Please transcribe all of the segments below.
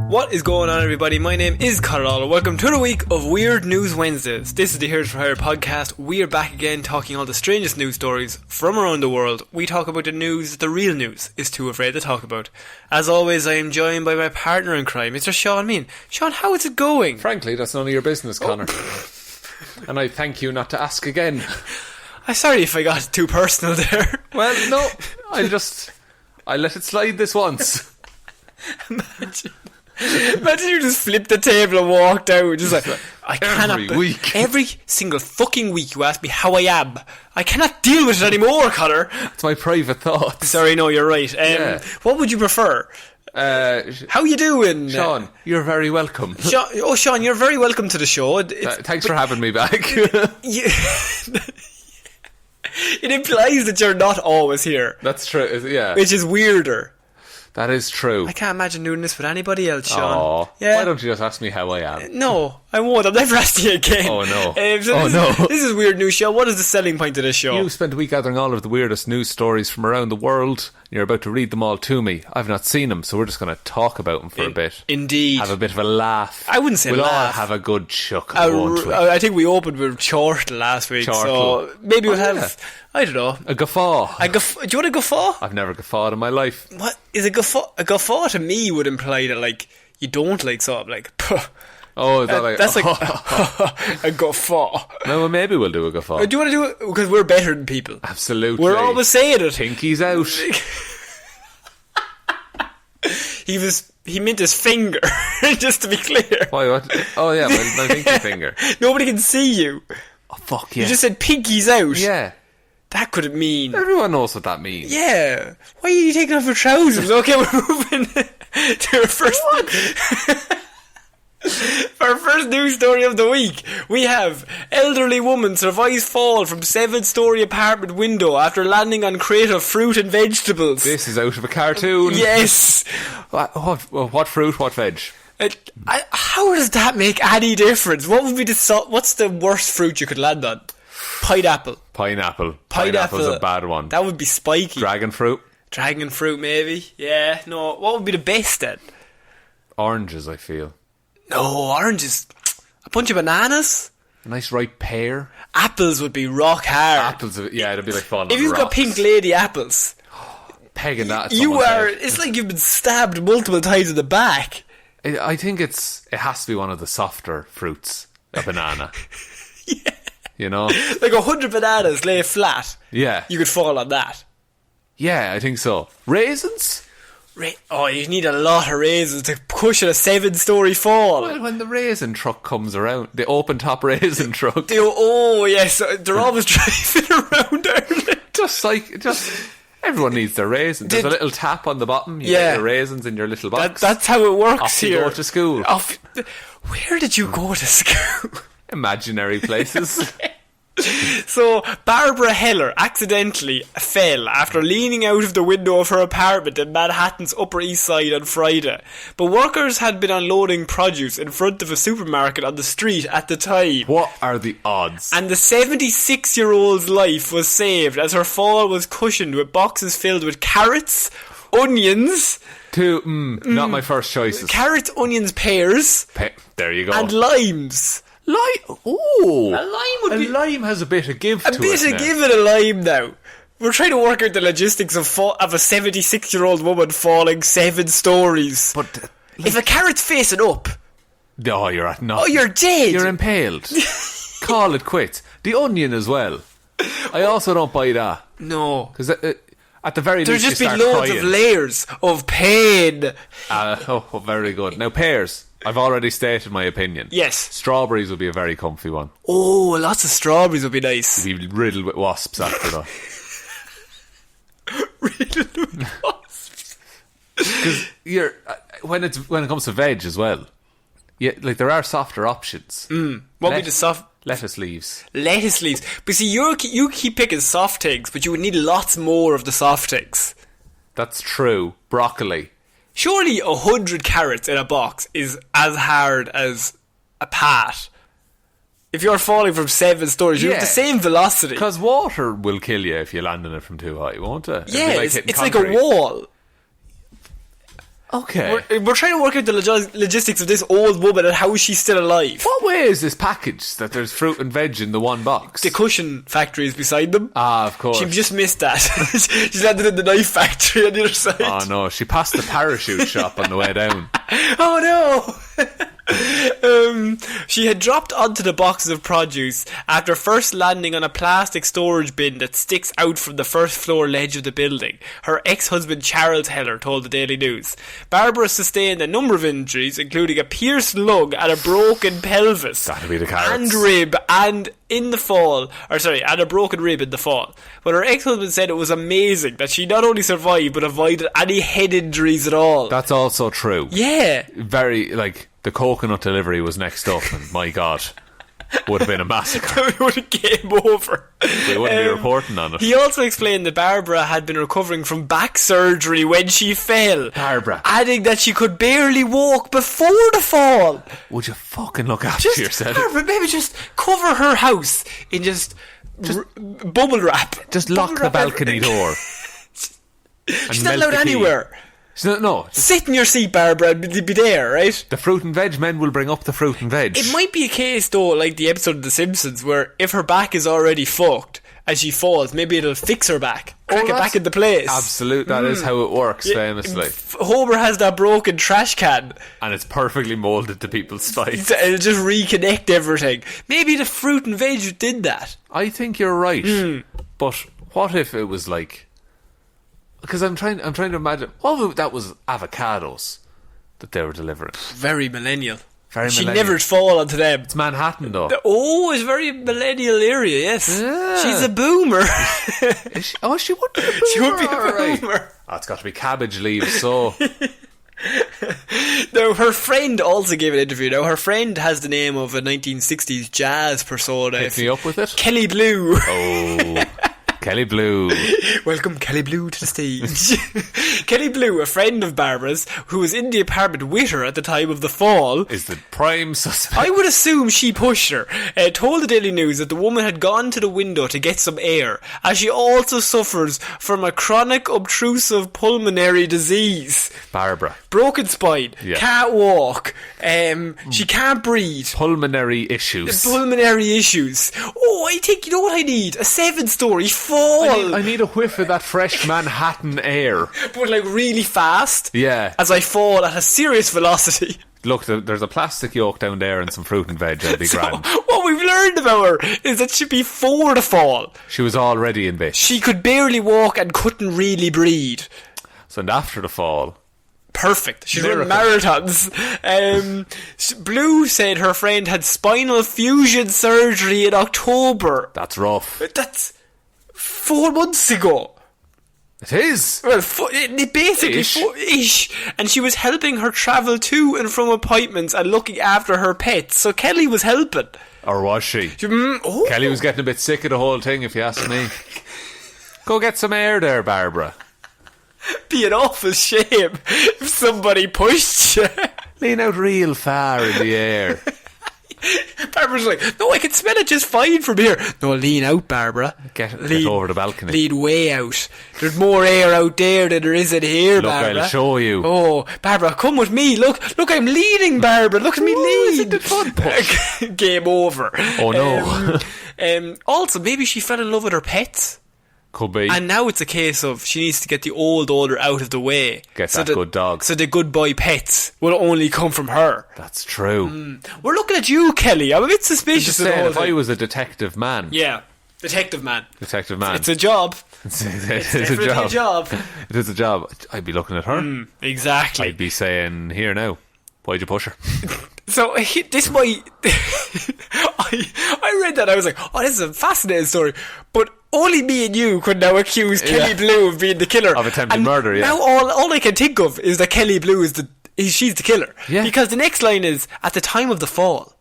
What is going on, everybody? My name is Ciara Lawler. Welcome to the week of Weird News Wednesdays. This is the Here's for Hire podcast. We are back again talking all the strangest news stories from around the world. We talk about the news that the real news is too afraid to talk about. As always, I am joined by my partner in crime, Mr. Sean Mean. Sean, how is it going? Frankly, that's none of your business, Connor. And I thank you not to ask again. I'm sorry if I got too personal there. Well, no, I let it slide this once. Imagine you just flipped the table and walked out. Just like, I cannot. Every single fucking week you ask me how I am. I cannot deal with it anymore, Connor. It's my private thoughts. Sorry, no, you're right. What would you prefer? How you doing? Sean, you're very welcome. Sean, you're very welcome to the show. Thanks for having me back. It implies that you're not always here. That's true, yeah. Which is weirder. That is true. I can't imagine doing this with anybody else, Sean. Oh, yeah. Why don't you just ask me how I am? No, I won't. I'm never asking you again. Oh, no. This is Weird News Show. What is the selling point of this show? You spent a week gathering all of the weirdest news stories from around the world. You're about to read them all to me. I've not seen them, so we're just going to talk about them for a bit. Indeed. Have a bit of a laugh. I wouldn't say we'll laugh. We'll all have a good chuck, won't we? I think we opened with chortle last week, so maybe we'll have... I don't know. A guffaw. Do you want a guffaw? I've never guffawed in my life. What is a guffaw? A guffaw to me would imply that, like, you don't like something, like, oh, is that like... That's like a guffaw. No, well, maybe we'll do a guffaw. Do you want to do it? Because we're better than people. Absolutely. We're always saying it. Pinky's out. He meant his finger, just to be clear. Why, what? Oh, yeah, my pinky finger. Nobody can see you. Oh, fuck yeah. You just said pinky's out. Yeah. That could mean... Everyone knows what that means. Yeah. Why are you taking off your trousers? Okay, we're moving to our first... For our first news story of the week, we have elderly woman survives fall from 7-storey apartment window after landing on crate of fruit and vegetables. This is out of a cartoon. Yes. What fruit, what veg? How does that make any difference? What would be what's the worst fruit you could land on? Pineapple. Pineapple's a bad one. That would be spiky. Dragon fruit, maybe. Yeah, no. What would be the best then? Oranges, I feel. No, oranges. A bunch of bananas. A nice ripe pear. Apples would be rock hard. Apples, yeah, it'd be like falling If you've got pink lady apples, pegging that. It's like you've been stabbed multiple times in the back. I think it has to be one of the softer fruits. A banana. Yeah. You know? Like 100 bananas lay flat. Yeah. You could fall on that. Yeah, I think so. Raisins? You need a lot of raisins to cushion a 7-storey fall. Well, when the raisin truck comes around, the open top raisin truck. Yes, they're always driving around Ireland. Just everyone needs their raisins. There's a little tap on the bottom. You get the raisins in your little box. That's how it works Off here. You go to school. Where did you go to school? Imaginary places. So, Barbara Heller accidentally fell after leaning out of the window of her apartment in Manhattan's Upper East Side on Friday. But workers had been unloading produce in front of a supermarket on the street at the time. What are the odds? And the 76-year-old's life was saved as her fall was cushioned with boxes filled with carrots, onions... not my first choices. Carrots, onions, pears... there you go. And limes... Ooh. A lime has a bit of give to it. A bit of give it a lime now. We're trying to work out the logistics of a 76-year-old woman falling 7 stories. But if a carrot's facing up... Oh, you're at nothing. Oh, you're dead. You're impaled. Call it quits. The onion as well. I also don't buy that. No. Because at the very least there'd just you be start loads crying. of layers of pain. Very good. Now, pears. I've already stated my opinion. Yes. Strawberries would be a very comfy one. Oh, lots of strawberries would be nice. You'd be riddled with wasps after that. Riddled with wasps. Because when it comes to veg as well, there are softer options. What would be the soft... Lettuce leaves. But see, you keep picking soft things, but you would need lots more of the soft things. That's true. Broccoli. Surely 100 carrots in a box is as hard as a pat. If you're falling from 7 stories, you have the same velocity. Because water will kill you if you land on it from too high, won't it? Yeah, it's like a wall. Okay. We're trying to work out the logistics of this old woman and how she's still alive. What way is this package that there's fruit and veg in the one box? The cushion factory is beside them. Ah, of course. She just missed that. She's landed in the knife factory on the other side. Oh no, she passed the parachute shop on the way down. Oh no! She had dropped onto the boxes of produce after first landing on a plastic storage bin that sticks out from the first floor ledge of the building. Her ex-husband Charles Heller told the Daily News. Barbara sustained a number of injuries, including a pierced lung and a broken pelvis. That'll be the carrots. And rib, and in the fall, and a broken rib in the fall. But her ex-husband said it was amazing that she not only survived but avoided any head injuries at all. That's also true. Yeah. Very, the coconut delivery was next up, and my God, would have been a massacre. It would have game over. We wouldn't be reporting on it. He also explained that Barbara had been recovering from back surgery when she fell. Barbara. Adding that she could barely walk before the fall. Would you fucking look after yourself? Barbara, maybe just cover her house in just bubble wrap. Just lock the balcony door. She's not allowed anywhere. No. Sit in your seat, Barbara, and be there, right? The fruit and veg men will bring up the fruit and veg. It might be a case, though, like the episode of The Simpsons, where if her back is already fucked as she falls, maybe it'll fix her back. Crack it back into place. Absolute, that is how it works, famously. Homer has that broken trash can. And it's perfectly moulded to people's spines. It'll just reconnect everything. Maybe the fruit and veg did that. I think you're right. But what if it was like... Because I'm trying to imagine. What if that was avocados that they were delivering? Very millennial. She'd never fall onto them. It's Manhattan, though. Oh, it's very millennial area. Yes, yeah. She's a boomer. She would be a boomer. She would be a boomer. Oh, it's got to be cabbage leaves. So. Now, her friend also gave an interview. Now, her friend has the name of a 1960s jazz persona. Hit me up with it. Kelly Blue. Oh. Kelly Blue. Welcome Kelly Blue to the stage. Kelly Blue, a friend of Barbara's, who was in the apartment with her at the time of the fall, is the prime suspect. I would assume she pushed her. Told the Daily News that the woman had gone to the window to get some air, as she also suffers from a chronic obtrusive pulmonary disease. Barbara. Broken spine. Yeah. Can't walk. She can't breathe. Pulmonary issues. Oh, I think, you know what I need? A 7-story fall. I need a whiff of that fresh Manhattan air. But like really fast. Yeah. As I fall at a serious velocity. Look, there's a plastic yolk down there and some fruit and veg. That'd be grand. What we've learned about her is that she'd be before the fall. She was already in bed. She could barely walk and couldn't really breathe. So, and after the fall... Perfect. She's running marathons. Blue said her friend had spinal fusion surgery in October. That's rough. That's 4 months ago. It is. Well, basically ish. And she was helping her travel to and from appointments and looking after her pets. So Kelly was helping. Or was she? Kelly was getting a bit sick of the whole thing, if you ask me. Go get some air there, Barbara. Be an awful shame if somebody pushed you. Lean out real far in the air. Barbara's like, no, I can smell it just fine from here. No, lean out, Barbara. Get over the balcony. Lean way out. There's more air out there than there is in here, Barbara. Look, I'll show you. Oh, Barbara, come with me. Look, I'm leading, Barbara. Look at me lead. It's a fun push. Game over. Oh, no. Also, maybe she fell in love with her pets. Could be. And now it's a case of she needs to get the old owner out of the way. Get that good dog. So the good boy pets will only come from her. That's true. We're looking at you, Kelly. I'm a bit suspicious of the whole if I was a detective man. Yeah. Detective man. It's a job. It's definitely a job. It is a job. I'd be looking at her. Exactly. I'd be saying, here now, why'd you push her? So this might... I read that, I was like, oh, this is a fascinating story. But only me and you could now accuse Kelly Blue of being the killer. Of attempted murder, yeah. Now all I can think of is that Kelly Blue she's the killer. Yeah. Because the next line is, at the time of the fall,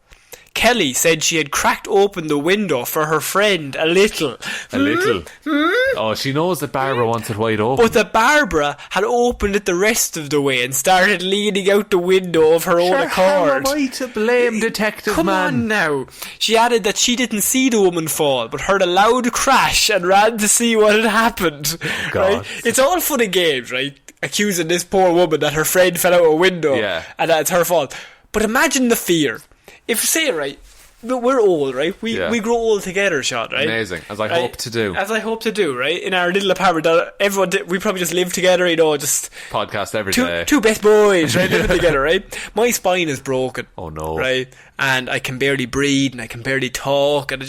Kelly said she had cracked open the window for her friend a little. A little? Oh, she knows that Barbara wants it wide open. But that Barbara had opened it the rest of the way and started leaning out the window of her own accord. How am I to blame, detective Come on now. She added that she didn't see the woman fall, but heard a loud crash and ran to see what had happened. Oh, God. Right? It's all fun and games, right? accusing this poor woman that her friend fell out a window and that it's her fault. But imagine the fear. If, say, right, we're old, right? We grow old together, Sean, right? Amazing. As I hope to do. As I hope to do, right? In our little apartment, we probably just live together, just... Podcast every day. Two best boys, right? Living together, right? My spine is broken. Oh, no. Right? And I can barely breathe, and I can barely talk, and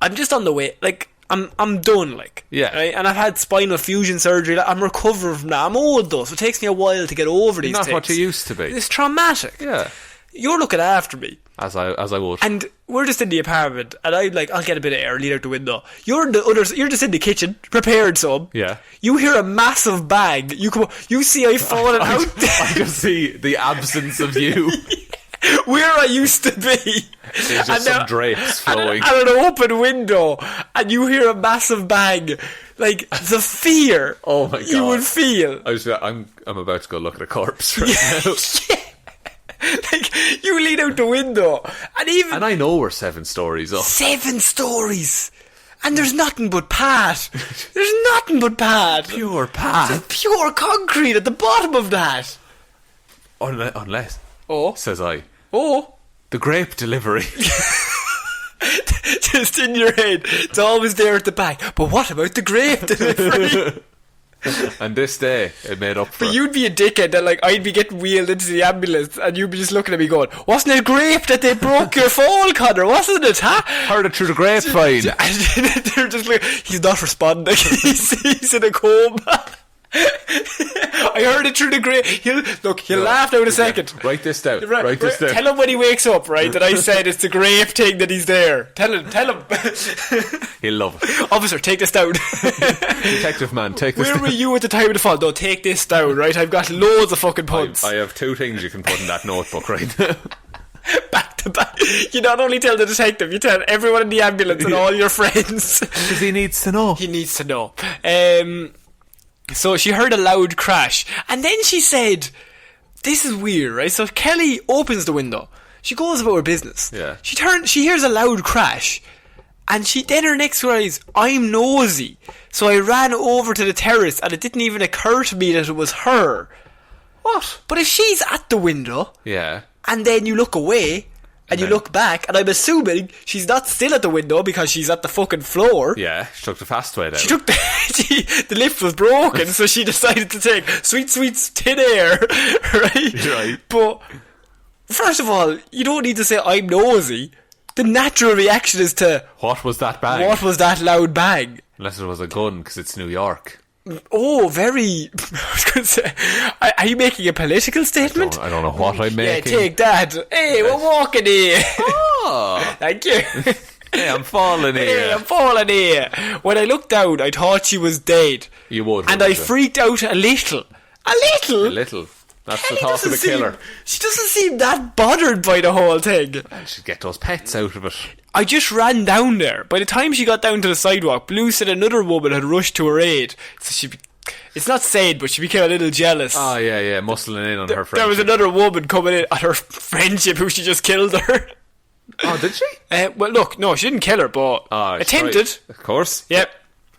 I'm just on the way, like... I'm done, like. Yeah. Right? And I've had spinal fusion surgery. I'm recovering from that. I'm old, though, so it takes me a while to get over these things. Not what you used to be. It's traumatic. Yeah. You're looking after me. As I would. And we're just in the apartment, and I'll get a bit of air, lean out the window. You're just in the kitchen, prepared some. Yeah. You hear a massive bang. You see I've fallen out. I just see the absence of you. Where I used to be. There's just some drapes flowing. And an open window, and you hear a massive bang. Like, the fear oh my God. You would feel. I'm about to go look at a corpse right now. Yeah. Like, you lean out the window, and I know we're 7 stories up. 7 stories! And there's nothing but Pat. There's nothing but Pat. Pure Pat. It's pure concrete at the bottom of that. Unless. Oh. Says I. Oh. The grape delivery. Just in your head. It's always there at the back. But what about the grape delivery? And this day, it made up for But you'd be a dickhead that, like, I'd be getting wheeled into the ambulance and you'd be just looking at me going, wasn't it grape that they broke your fall, Connor? Wasn't it, huh? Heard it through the grapevine. And they're just like, he's not responding. He's in a coma. I heard it through the grave. He'll laugh now in a second. Write this down. Write this down. Tell him when he wakes up, right, that I said it's the grave thing that he's there. Tell him. He'll love it. Officer, take this down. Detective man, take this down. Where were you at the time of the fall? No, take this down, right? I've got loads of fucking puns. I have 2 things you can put in that notebook right now. Back to back. You not only tell the detective, you tell everyone in the ambulance and all your friends. Because he needs to know. He needs to know. So she heard a loud crash, and then she said, this is weird, right? So Kelly opens the window. She goes about her business. Yeah. She hears a loud crash, and then her next word is, I'm nosy. So I ran over to the terrace, and it didn't even occur to me that it was her. What? But if she's at the window, yeah, and then you look away, and you look back, and I'm assuming she's not still at the window because she's at the fucking floor. Yeah, she took the fast way down. She took the lift was broken, so she decided to take sweet thin air, right? Right. But first of all, you don't need to say I'm nosy. The natural reaction is to, what was that bang? What was that loud bang? Unless it was a gun, because it's New York. Oh, very. I was going to say, are you making a political statement? I don't know what I'm making. Yeah, take that. Hey, we're walking here. Oh, thank you. Hey, I'm falling here. Hey, I'm falling here. When I looked down, I thought she was dead. You would. And I freaked out a little. A little? A little. That's Kelly the talk of the killer. She doesn't seem that bothered by the whole thing. I should get those pets out of it. I just ran down there. By the time she got down to the sidewalk, Blue said another woman had rushed to her aid. So it's not sad, but she became a little jealous. Oh, yeah, muscling in on her friendship. There was another woman coming in on her friendship who she just killed her. Oh, did she? Well, look, no, she didn't kill her, but attempted. Right. Of course. Yep.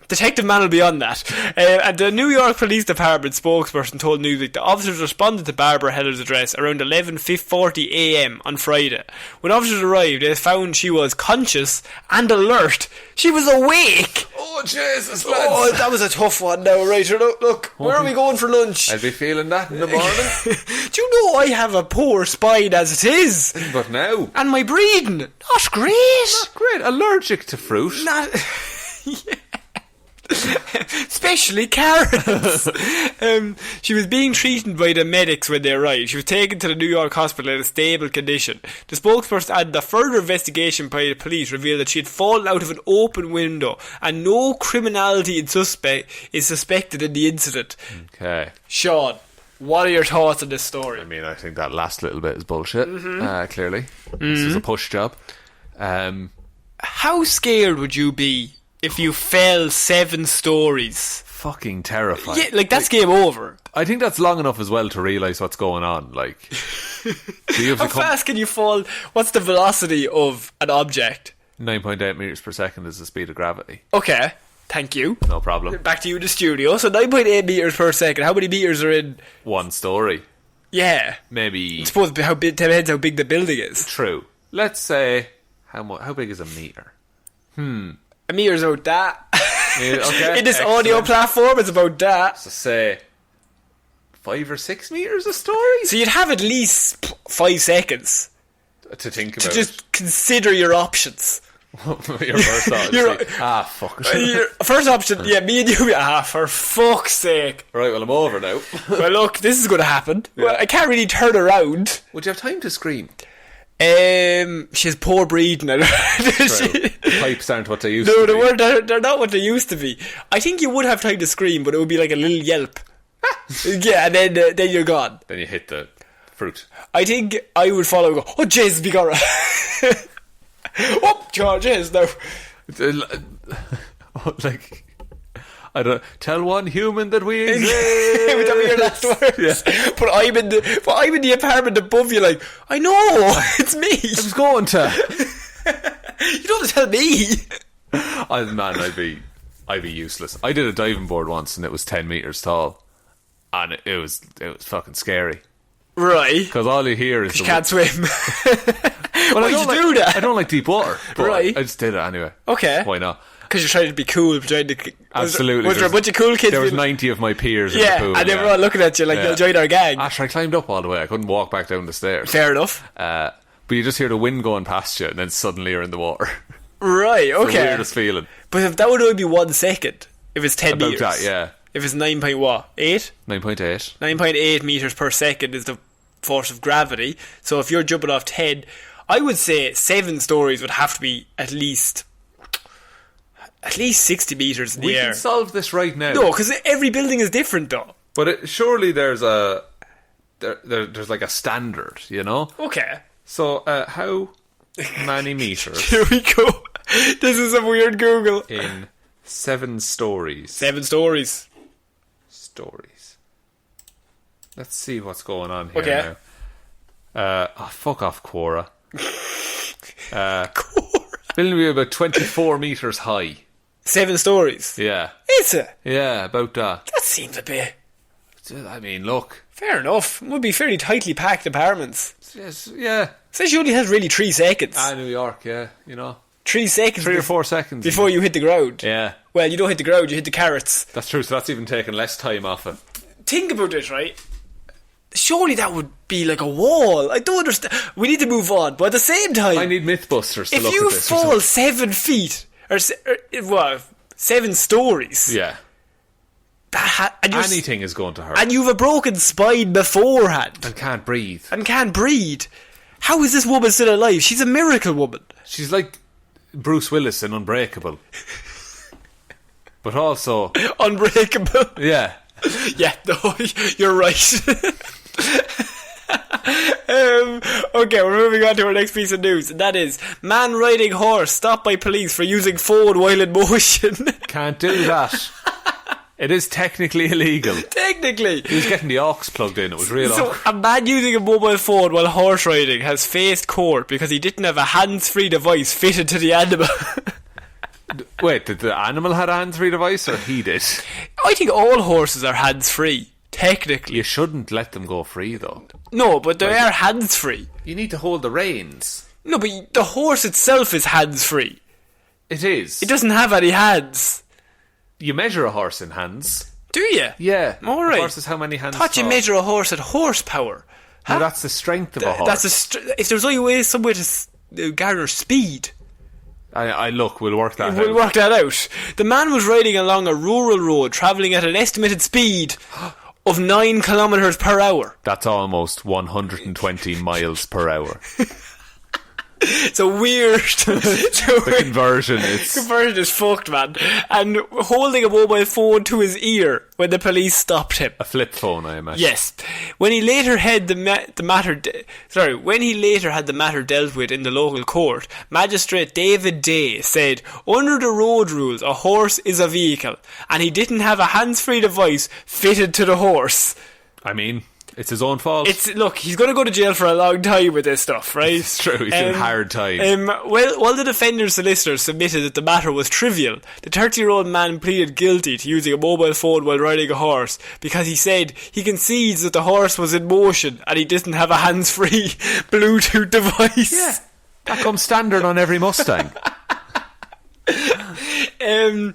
Detective man will be on that. And the New York Police Department spokesperson told Newsweek the officers responded to Barbara Heller's address around 11:40 a.m. on Friday. When officers arrived, they found she was conscious and alert. She was awake. Oh, Jesus, lads. Oh, that was a tough one now, right? Look, where are we going for lunch? I'll be feeling that in the morning. Do you know I have a poor spine as it is? But now. And my breathing, not great. Not great. Allergic to fruit. Not... yeah. Especially carrots. She was being treated by the medics when they arrived. She was taken to the New York hospital in a stable condition. The spokesperson added that further investigation by the police revealed that she had fallen out of an open window and no criminality is suspected in the incident. Okay. Sean, what are your thoughts on this story? I mean, I think that last little bit is bullshit. Clearly, this is a push job. How scared would you be if you fell 7 stories? Fucking terrifying. Yeah, like that's game over. I think that's long enough as well to realise what's going on. Like, how fast can you fall? What's the velocity of an object? 9.8 metres per second is the speed of gravity. Okay. Thank you. No problem. Back to you in the studio. So 9.8 metres per second. How many metres are in? One story. Yeah. Maybe. I suppose how big, depends how big the building is. True. Let's say, how big is a metre? A metre's about that. Okay. In this audio platform, it's about that. So say 5 or 6 metres a story? So you'd have at least 5 seconds To think about to just consider your options. your first thought. Fuck. Your first option, yeah, me and you. For fuck's sake. Right, well, I'm over now. Well, look, this is going to happen. Well, I can't really turn around. Would you have time to scream? She has poor breathing. Pipes aren't what they used to be. No, they're not what they used to be. I think you would have time to scream, but it would be like a little yelp. Yeah, and then you're gone. Then you hit the fruit. I think I would follow and go, oh, Jesus, be gone. Oh, Jesus, no. Like, I don't tell one human that we exist. Would that be your last words? Yeah. But I'm in the apartment above you, like, I know, it's me. I was going to. You don't have to tell me. I'd be useless. I did a diving board once, and it was 10 metres tall, and it was fucking scary. Right. Because all you hear is you can't swim. Well, why did you do that? I don't like deep water. Right. I just did it anyway. Okay. Why not? Because you're trying to be cool. Absolutely. Was there a bunch of cool kids? There was 90 of my peers in the pool. And they were all looking at you like, you'll join our gang. Actually, I climbed up all the way. I couldn't walk back down the stairs. Fair enough. But you just hear the wind going past you, and then suddenly you're in the water. Right, okay. It's the weirdest feeling. But if that would only be 1 second, if it's 10 metres. About that, yeah. If it's 9 point what? 8? 9.8. 9.8 metres per second is the force of gravity. So if you're jumping off 10, I would say 7 stories would have to be at least 60 metres in the air. We can solve this right now. No, because every building is different though. But surely there's there's like a standard, you know? Okay. So how many metres? Here we go. This is some weird Google. In 7 stories. 7 stories. Stories. Let's see what's going on here Okay. now. Fuck off, Quora. Quora. Building will be about 24 metres high. 7 stories. Yeah. Is it? Yeah, about that. That seems a bit. I mean, look. Fair enough. It would be fairly tightly packed apartments. Yes, yeah. Says you only has really 3 seconds. New York, yeah, you know. 3 seconds. 3 or 4 seconds. Before you hit the ground. Yeah. Well, you don't hit the ground, you hit the carrots. That's true, so that's even taking less time off it. Think about it, right? Surely that would be like a wall. I don't understand. We need to move on, but at the same time, I need Mythbusters to if look you at this. fall 7 feet or 7 stories, yeah, and anything is going to hurt, and you've a broken spine beforehand, and can't breathe. How is this woman still alive? She's a miracle woman. She's like Bruce Willis in Unbreakable, but also Unbreakable. Yeah. Yeah, no, you're right. Okay, we're moving on to our next piece of news, and that is man riding horse stopped by police for using phone while in motion. Can't do that. It is technically illegal. Technically. He was getting the aux plugged in. It was real So awkward. a man using a mobile phone while horse riding has faced court because he didn't have a hands-free device fitted to the animal. Wait, did the animal had a hands-free device, or he did? I think all horses are hands-free, technically. You shouldn't let them go free, though. No, but they are hands-free. You need to hold the reins. No, but the horse itself is hands-free. It is. It doesn't have any hands. You measure a horse in hands. Do you? Yeah. Alright. A horse is how many hands Thought you tall. measure a horse at horsepower. No, that's the strength of a horse. If there's only some way to garner speed. We'll work that out. We'll work that out. The man was riding along a rural road, travelling at an estimated speed of 9 kilometres per hour. That's almost 120 miles per hour. It's a weird... The conversion is fucked, man. And holding a mobile phone to his ear when the police stopped him. A flip phone, I imagine. Yes. When he later had the matter dealt with in the local court, Magistrate David Day said, under the road rules, a horse is a vehicle, and he didn't have a hands-free device fitted to the horse. I mean, It's his own fault. Look, he's going to go to jail for a long time with this stuff, right? It's true, he's in hard time. Well, while the defender's solicitor submitted that the matter was trivial, the 30-year-old man pleaded guilty to using a mobile phone while riding a horse because he said he concedes that the horse was in motion and he didn't have a hands-free Bluetooth device. Yeah, that comes standard on every Mustang. In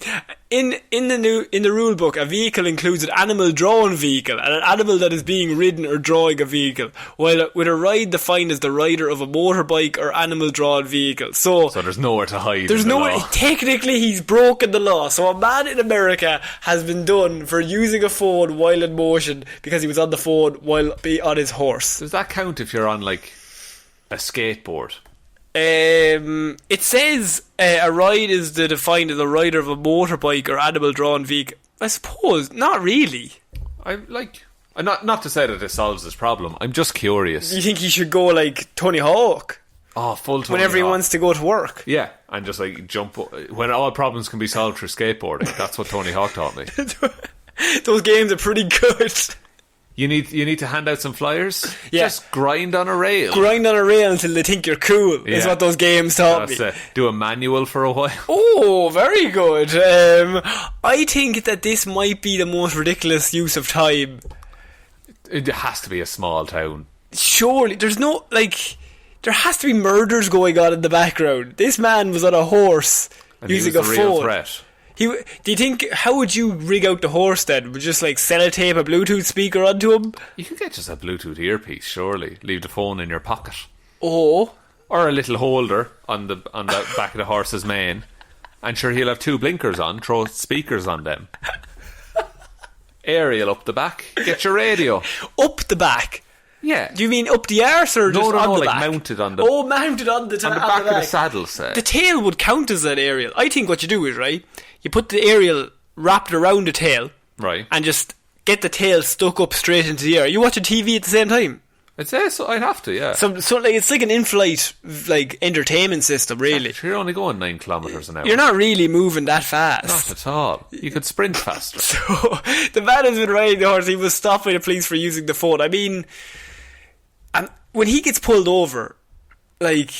the rule book, a vehicle includes an animal-drawn vehicle and an animal that is being ridden or drawing a vehicle, while with a ride defined as the rider of a motorbike or animal-drawn vehicle. So there's nowhere to hide. There's nowhere. Technically, he's broken the law. So a man in America has been done for using a phone while in motion because he was on the phone while on his horse. Does that count if you're on like a skateboard? It says a ride is defined as a rider of a motorbike or animal-drawn vehicle. I suppose not really. I'm like, not to say that this solves this problem. I'm just curious. You think he should go like Tony Hawk? Oh, full Tony whenever he Hawk. wants to go to work. Yeah, and just like jump when all problems can be solved through skateboarding. That's what Tony Hawk taught me. Those games are pretty good. You need to hand out some flyers. Yeah. Just grind on a rail. Grind on a rail until they think you're cool. Is what those games taught me. Do a manual for a while. Oh, very good. I think that this might be the most ridiculous use of time. It has to be a small town. Surely, there's no there has to be murders going on in the background. This man was on a horse and using he was a the phone. Real threat. Do you think, how would you rig out the horse then? Would you just like sellotape a Bluetooth speaker onto him? You could get just a Bluetooth earpiece, surely. Leave the phone in your pocket. Oh. Or a little holder on the back of the horse's mane. And sure, he'll have two blinkers on, throw speakers on them. Aerial up the back, get your radio. Up the back? Yeah. Do you mean up the arse or just on the like back? mounted on the... Oh, mounted on the back of the saddle, say. The tail would count as an aerial. I think what you do is, right, you put the aerial wrapped around the tail. Right. And just get the tail stuck up straight into the air. You watching TV at the same time? I'd say so. I'd have to, yeah. So like it's like an in-flight entertainment system, really. You're only going 9 kilometres an hour. You're not really moving that fast. Not at all. You could sprint faster. So the man has been riding the horse. He was stopped by the police for using the phone. I mean, when he gets pulled over, like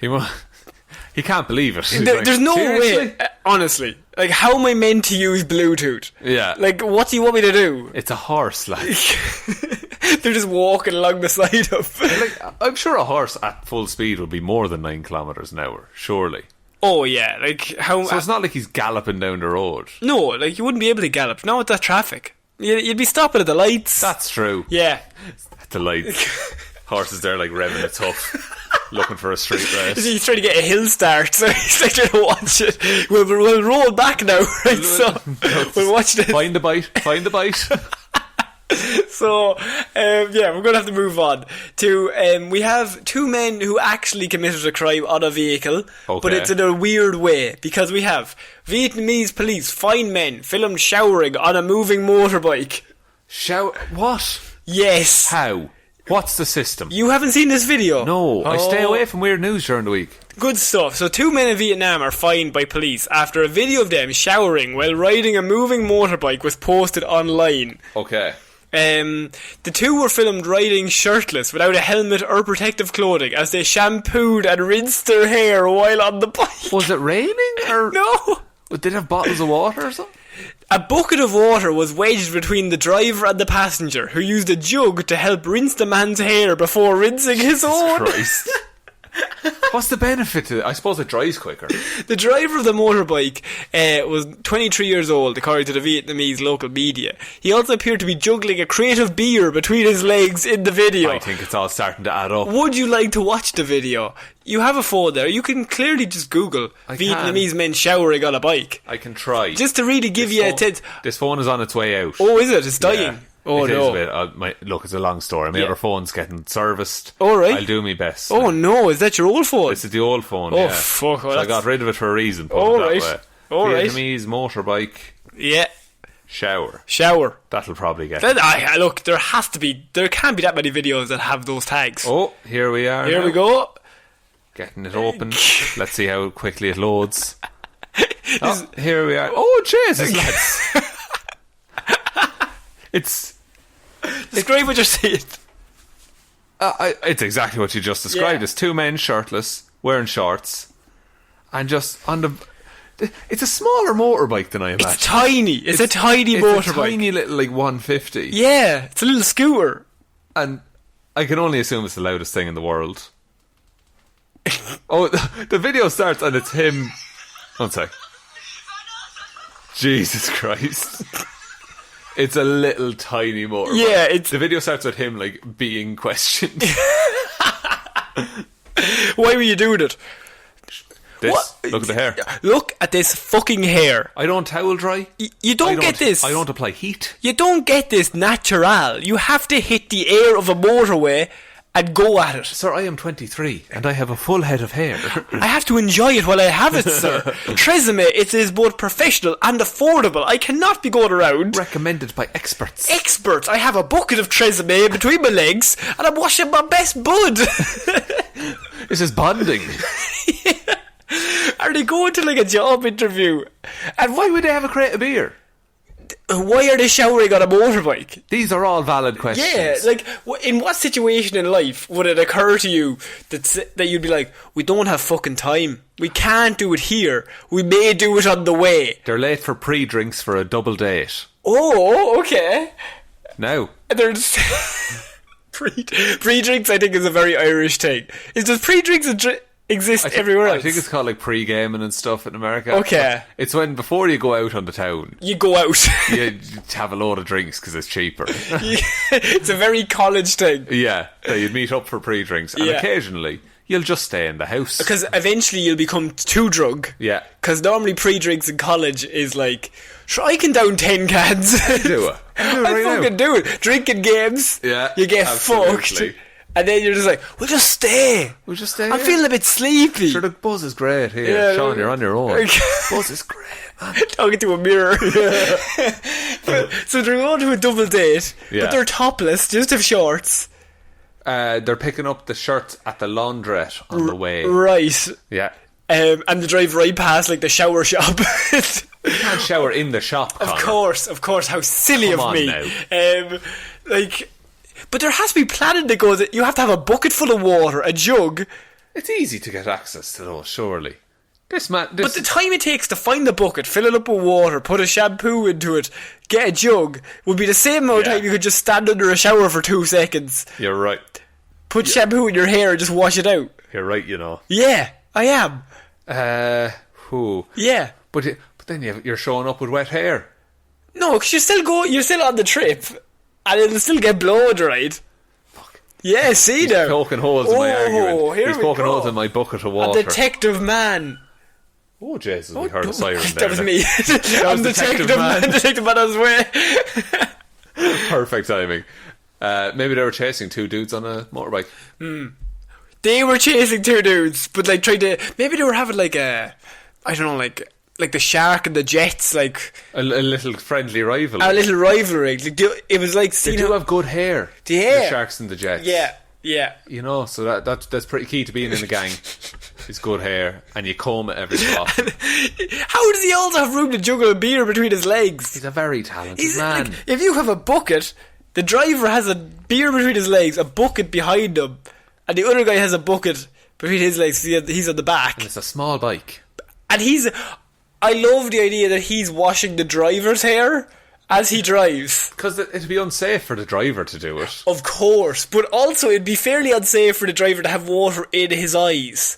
he can't believe it. There's no way. Honestly, like, how am I meant to use Bluetooth? Yeah. Like, what do you want me to do? It's a horse, like. They're just walking along the side of. Like, I'm sure a horse at full speed would be more than 9 kilometres an hour, surely. Oh yeah, like how? So it's not like he's galloping down the road. No, like you wouldn't be able to gallop. Not with that traffic. You'd be stopping at the lights. That's true. Yeah. At the lights. Horses there like revving it tough, looking for a street race. He's trying to get a hill start, so he's like trying to watch it. We'll roll back now, right? So we'll watch this. Find the bite. So, yeah, we're going to have to move on to, we have 2 men who actually committed a crime on a vehicle, but it's in a weird way, because we have Vietnamese police find men filmed showering on a moving motorbike. What? Yes. How? What's the system? You haven't seen this video? No, I stay away from weird news during the week. Good stuff. So 2 men in Vietnam are fined by police after a video of them showering while riding a moving motorbike was posted online. Okay. The 2 were filmed riding shirtless without a helmet or protective clothing as they shampooed and rinsed their hair while on the bike. Was it raining? Or no. Did they have bottles of water or something? A bucket of water was wedged between the driver and the passenger, who used a jug to help rinse the man's hair before rinsing his own. Christ. What's the benefit to it? I suppose it dries quicker. The driver of the motorbike was 23 years old, according to the Vietnamese local media. He also appeared to be juggling a crate of beer between his legs in the video. I think it's all starting to add up. Would you like to watch the video? You have a phone there. You can clearly just Google Vietnamese men showering on a bike. I can try. Just to really give you a tip. This phone is on its way out. Oh, is it? It's dying. Yeah. Oh, it no. Is a bit, look, it's a long story. My other phone's getting serviced. All right. I'll do my best. Oh, no. Is that your old phone? This is the old phone, yeah. Fuck. Well, so I got rid of it for a reason. All right. Vietnamese motorbike. Yeah. Shower. That'll probably get it. Look, there can't be that many videos that have those tags. Oh, here we are. Here we go. Getting it open. Let's see how quickly it loads. Here we are. Oh, Jesus, lads. Describe what you're seeing. It's exactly what you just described. Yeah. It's two men shirtless, wearing shorts, and just on the... It's a smaller motorbike than I imagine. It's tiny. It's a tiny motorbike. It's a tiny little, like, 150. Yeah, it's a little scooter. And I can only assume it's the loudest thing in the world. Oh, the video starts and it's him... One sec. Jesus Christ. It's a little tiny motorbike. Yeah, it's... The video starts with him, like, being questioned. Why were you doing it? This? What? Look at the hair. Look at this fucking hair. I don't towel dry. You don't get this. I don't apply heat. You don't get this natural. You have to hit the air of a motorway and go at it. Sir, I am 23 and I have a full head of hair. I have to enjoy it while I have it, sir. Tresemme, it is both professional and affordable. I cannot be going around. Recommended by experts. Experts. I have a bucket of Tresemme between my legs and I'm washing my best bud. This is bonding. Are they going to like a job interview? And why would they have a crate of beer? Why are they showering on a motorbike? These are all valid questions. Yeah, like, in what situation in life would it occur to you that you'd be like, we don't have fucking time. We can't do it here. We may do it on the way. They're late for pre-drinks for a double date. Oh, okay. Now. There's... pre-drinks, I think, is a very Irish thing. Does pre-drinks exist everywhere else? I think it's called like pre-gaming and stuff in America. Okay. It's when, before you go out on the town, you go out. you have a load of drinks because it's cheaper. It's a very college thing. Yeah, so you'd meet up for pre-drinks, and occasionally you'll just stay in the house. Because eventually you'll become too drunk. Yeah. Because normally pre-drinks in college is like, sure, I can down 10 cans. Do it. I fucking do it. Drinking games. Yeah. You get absolutely. fucked. And then you're just like, we'll just stay. I'm feeling a bit sleepy. Sure, the buzz is great here. Yeah, Sean, you're on your own. Buzz is great, man. Talking to a mirror. Yeah. So they're going to a double date, but they're topless, just have shorts. They're picking up the shirt at the laundrette on the way. Right. Yeah. And they drive right past like the shower shop. You can't shower in the shop, Connor. Of course, how silly Come of on me. Now. But there has to be planning that goes. You have to have a bucket full of water, a jug. It's easy to get access to those, surely. But the time it takes to find the bucket, fill it up with water, put a shampoo into it, get a jug, would be the same amount of time you could just stand under a shower for 2 seconds. You're right. Put shampoo in your hair and just wash it out. You're right, you know. Yeah, I am. Yeah. But then you're showing up with wet hair. No, because you're still on the trip, and it'll still get blow dried. Fuck. Yeah, see He's now. poking holes in my argument. He's poking holes in my bucket of water. A detective man. Oh, Jesus, we heard a siren there. That was me. I'm detective man. Detective man on his way. Perfect timing. Maybe they were chasing two dudes on a motorbike. They were chasing two dudes, but like trying to... Maybe they were having like a... I don't know, like the shark and the jets, like... A little friendly rivalry. A little rivalry. Like, it was like... They do have good hair. Yeah. The sharks and the jets. Yeah, yeah. You know, so that's pretty key to being in a gang. It's good hair, and you comb it every so often. How does he also have room to juggle a beer between his legs? He's a very talented man. Like, if you have a bucket, the driver has a beer between his legs, a bucket behind him, and the other guy has a bucket between his legs, so he's on the back. And it's a small bike. And I love the idea that he's washing the driver's hair as he drives. Because it'd be unsafe for the driver to do it. Of course. But also it'd be fairly unsafe for the driver to have water in his eyes.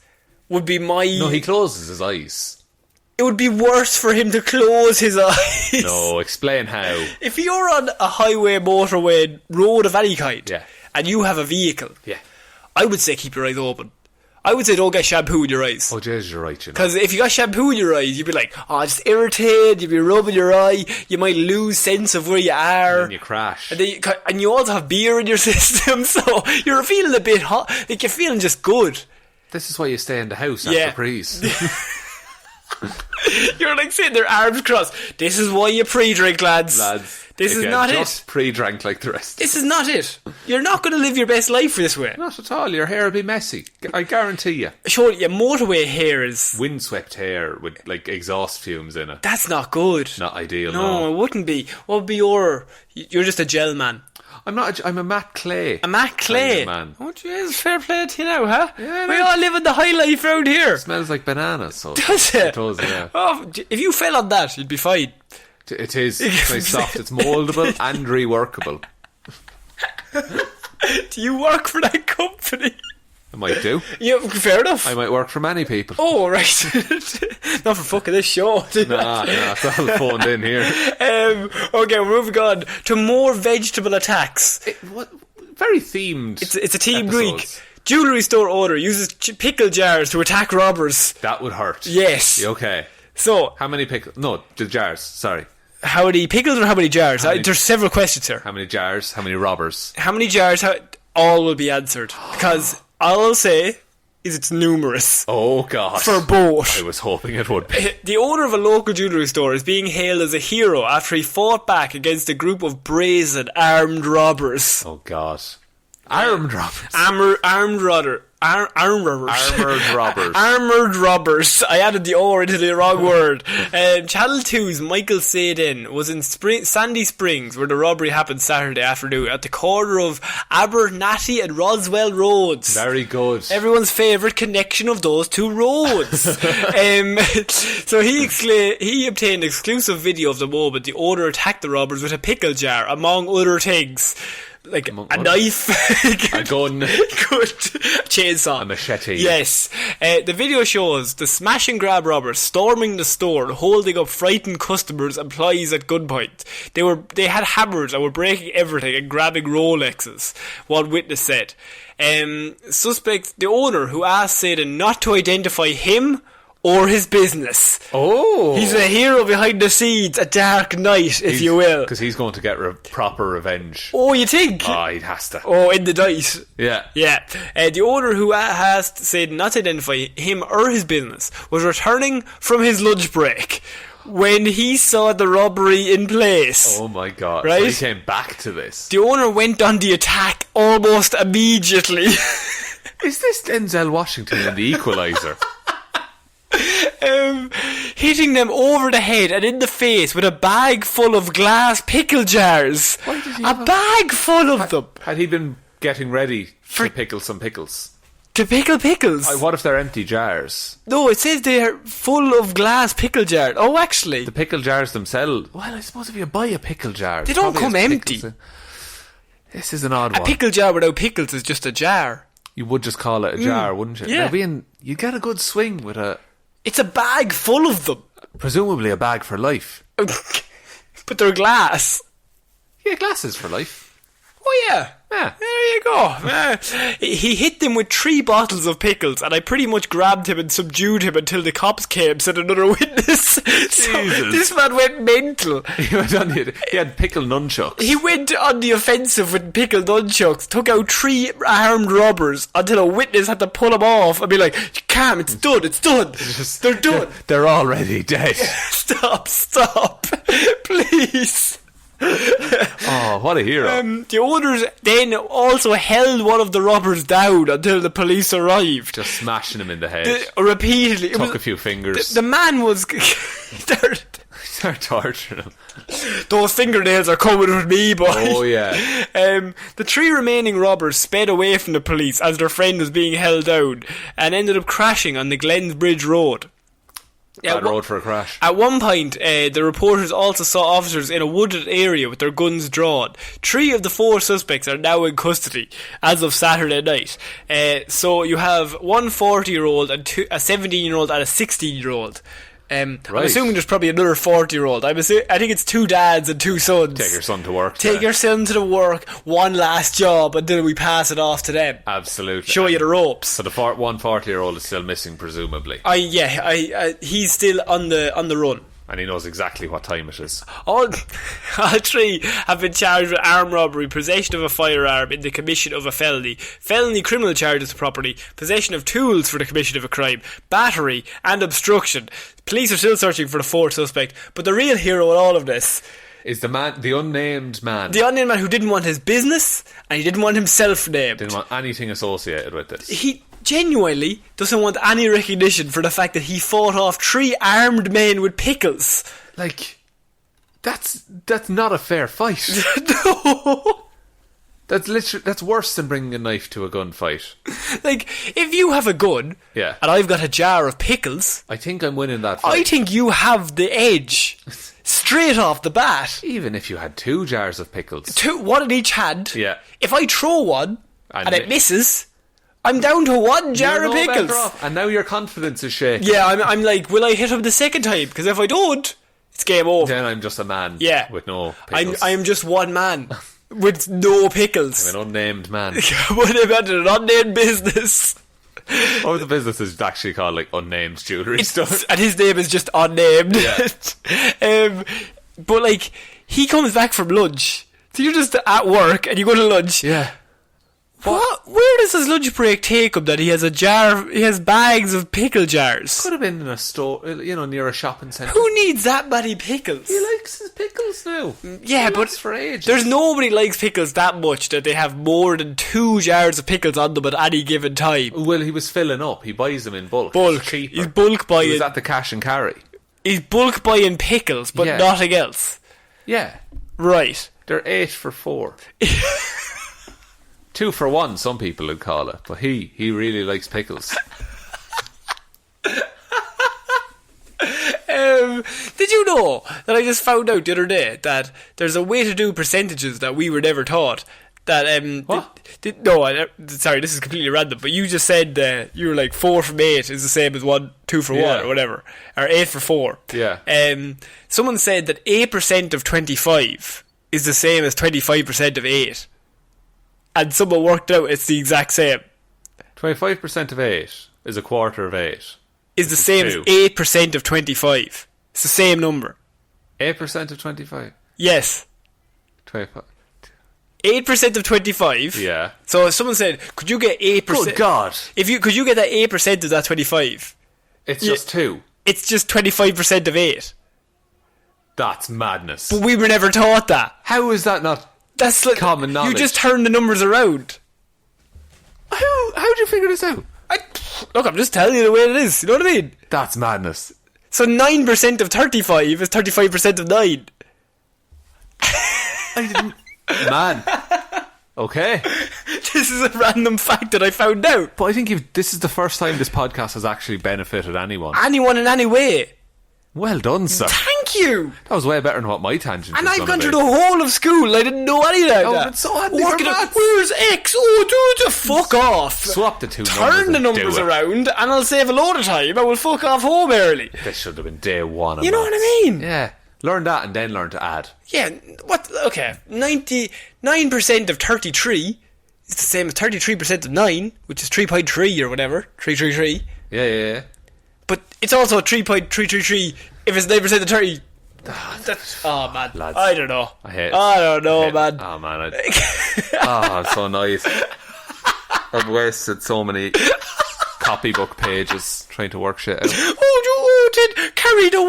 Would be my... No, he closes his eyes. It would be worse for him to close his eyes. No, explain how. If you're on a highway, motorway, road of any kind, yeah, and you have a vehicle, yeah, I would say keep your eyes open. I would say don't get shampoo in your eyes. Oh, Jesus, you're right, you know. Because if you got shampoo in your eyes, you'd be like, oh, just irritated, you'd be rubbing your eye, you might lose sense of where you are. And you crash. And you also have beer in your system, so you're feeling a bit hot. Like, you're feeling just good. This is why you stay in the house after prees. You're like sitting there, arms crossed. This is why you pre-drink, lads. This is not just it. Pre-drank like the rest. This is not it. You're not going to live your best life this way. Not at all. Your hair will be messy. I guarantee you. Sure, your motorway hair is... windswept hair with like exhaust fumes in it. That's not good. Not ideal, No, it wouldn't be. What would be your... You're just a gel man. I'm not. I'm a Matt Clay. A Matt Clay? Kind of man. Oh, jeez, fair play to you now, huh? Yeah, we all live in the high life round here. It smells like bananas. So Does it? It does, yeah. Oh, if you fell on that, you'd be fine. It is. It's nice soft. It's mouldable and reworkable. Do you work for that company? I might do. Yeah, fair enough. I might work for many people. Oh, right. Not for fucking this show. Nah, it's all phoned in here. Okay, we're moving on to more vegetable attacks. Very themed. It's a team episodes. week. Jewellery store owner uses pickle jars to attack robbers. That would hurt. Yes. Okay. So, How many pickles? No, the jars. Sorry. how many pickles or how many jars? There's several questions here. How many jars? How many robbers? How many jars? All will be answered. Because all I'll say is it's numerous. Oh, God. For both. I was hoping it would be. The owner of a local jewellery store is being hailed as a hero after he fought back against a group of brazen armed robbers. Oh, God. Armed robbers. Armed robbers. Armoured robbers. I added the O into the wrong word. Channel 2's Michael Sadin was in Sandy Springs, where the robbery happened Saturday afternoon at the corner of Abernathy and Roswell Roads. Very good. Everyone's favourite connection of those two roads. So he obtained exclusive video of the moment the owner attacked the robbers with a pickle jar, among other things. Like a knife, a gun, chainsaw, a machete. Yes. The video shows the smash and grab robbers storming the store, holding up frightened customers and employees at gunpoint. They had hammers and were breaking everything and grabbing Rolexes, one witness said. Suspect, the owner, who asked Sadin not to identify him or his business. Oh. He's a hero behind the scenes, a dark knight, if you will. Because he's going to get proper revenge. Oh, you think? Oh, he has to. Oh, in the dice. Yeah. Yeah. The owner, who has said not to identify him or his business, was returning from his lunch break when he saw the robbery in place. Oh my God. Right? So he came back to this. The owner went on the attack almost immediately. Is this Denzel Washington in The Equalizer? Hitting them over the head and in the face with a bag full of glass pickle jars. Why did he a have bag full of them. Had he been getting ready to pickle some pickles? To pickle pickles? What if they're empty jars? No, it says they're full of glass pickle jars. Oh, actually. The pickle jars themselves. Well, I suppose if you buy a pickle jar, they don't come empty. This is an odd one. A pickle jar without pickles is just a jar. You would just call it a jar, wouldn't you? Yeah. Now, you get a good swing with a... It's a bag full of them. Presumably a bag for life. But they're glass. Yeah, glasses for life. Oh, yeah. Yeah. There you go. He hit them with 3 bottles of pickles, and I pretty much grabbed him and subdued him until the cops came, said another witness. So this man went mental. He had pickle nunchucks. He went on the offensive with pickle nunchucks, took out 3 armed robbers until a witness had to pull him off and be like, calm, it's done. They're done. They're already dead. Stop. Please. Oh, what a hero. The owners then also held one of the robbers down until the police arrived. Just smashing him in the head. Repeatedly. Took a few fingers. The man was... They're torturing him. Those fingernails are coming with me, boy. Oh, yeah. The 3 remaining robbers sped away from the police as their friend was being held down and ended up crashing on the Glens Bridge Road. Bad road for a crash. At one point, the reporters also saw officers in a wooded area with their guns drawn. 3 of the 4 suspects are now in custody as of Saturday night. So you have one 40-year-old, and a 17-year-old and a 16-year-old. I'm assuming there's probably another 40-year-old. I think it's 2 dads and 2 sons. Take your son to work. Take your son to the work, one last job until we pass it off to them. Absolutely. Show you the ropes. So the 40-year-old is still missing, presumably. He's still on the run. And he knows exactly what time it is. All 3 have been charged with armed robbery, possession of a firearm in the commission of a felony criminal charges of property, possession of tools for the commission of a crime, battery, and obstruction. Police are still searching for the 4th suspect, but the real hero in all of this is the unnamed man. The unnamed man who didn't want his business, and he didn't want himself named. Didn't want anything associated with this. He genuinely doesn't want any recognition for the fact that he fought off 3 armed men with pickles. Like, that's not a fair fight. No. That's worse than bringing a knife to a gunfight. Like, if you have a gun, Yeah. and I've got a jar of pickles, I think I'm winning that fight. I think you have the edge. Straight off the bat. Even if you had 2 jars of pickles. One in each hand. Yeah. If I throw one, and it mi- misses, I'm down to 1 jar You're of no pickles. better off. And now your confidence is shaking. Yeah, I'm like, will I hit him the second time? Because if I don't, it's game over. Then I'm just a man. Yeah. With no pickles. I'm just one man with no pickles. I'm an unnamed man. What about an unnamed business? Or the business is actually called like unnamed jewellery store. And his name is just unnamed. Yeah. But like, he comes back from lunch. So you're just at work and you go to lunch. Yeah. What? Where does his lunch break take him that he has a jar, he has bags of pickle jars? Could have been in a store, near a shopping centre. Who needs that many pickles? He likes his pickles now. Yeah, He but likes for ages. there's nobody likes pickles that much that they have more than 2 jars of pickles on them at any given time. Well, he was filling up. He buys them in bulk. Bulk. It's cheaper. He's bulk buying. He was at the cash and carry. He's bulk buying pickles, but Yeah. nothing else. Yeah. Right. They're 8 for 4. 2 for 1, some people would call it. But he really likes pickles. Did you know that I just found out the other day that there's a way to do percentages that we were never taught? That What? Sorry, this is completely random. But you just said you were like 4 from 8 is the same as 2 for 1 Yeah. or whatever, or 8 for 4. Yeah. Someone said that 8% of 25 is the same as 25% of 8, and someone worked out it's the exact same. 25% of 8 is a quarter of 8. Is the same as 2. 8% of 25. It's the same number. 8% of 25. Yes. 25. 8% of 25. Yeah. So if someone said, could you get 8%? Good God. Could you get that 8% of that 25? It's just 2. It's just 25% of 8. That's madness. But we were never taught that. How is that not That's like common knowledge? You just turn the numbers around. How'd you figure this out? Look, I'm just telling you the way it is. You know what I mean? That's madness. So 9% of 35 is 35% of 9. I didn't... Man. Okay. This is a random fact that I found out. But I think this is the first time this podcast has actually benefited anyone. Anyone in any way. Well done, sir. Thank you. That was way better than what my tangent And was. I've gone through the whole of school. I didn't know any of that. Oh, it's so handy for Working out, maths. where's X? Oh, dude, fuck off. Swap the 2 numbers. Turn the and numbers do it. around and I'll save a load of time. I will fuck off home early. This should have been day 1 of You know what maths. I mean? Yeah. Learn that and then learn to add. Yeah, what? Okay, 99% of 33 is the same as 33% of 9, which is 3.3 or whatever. 333. Yeah. But it's also 3.333 if it's 9% of 30. Oh, man. Lads. I don't know. I don't know, man. Oh, man. I'm so nice. I've wasted so many copybook pages trying to work shit out. Oh, you did carry the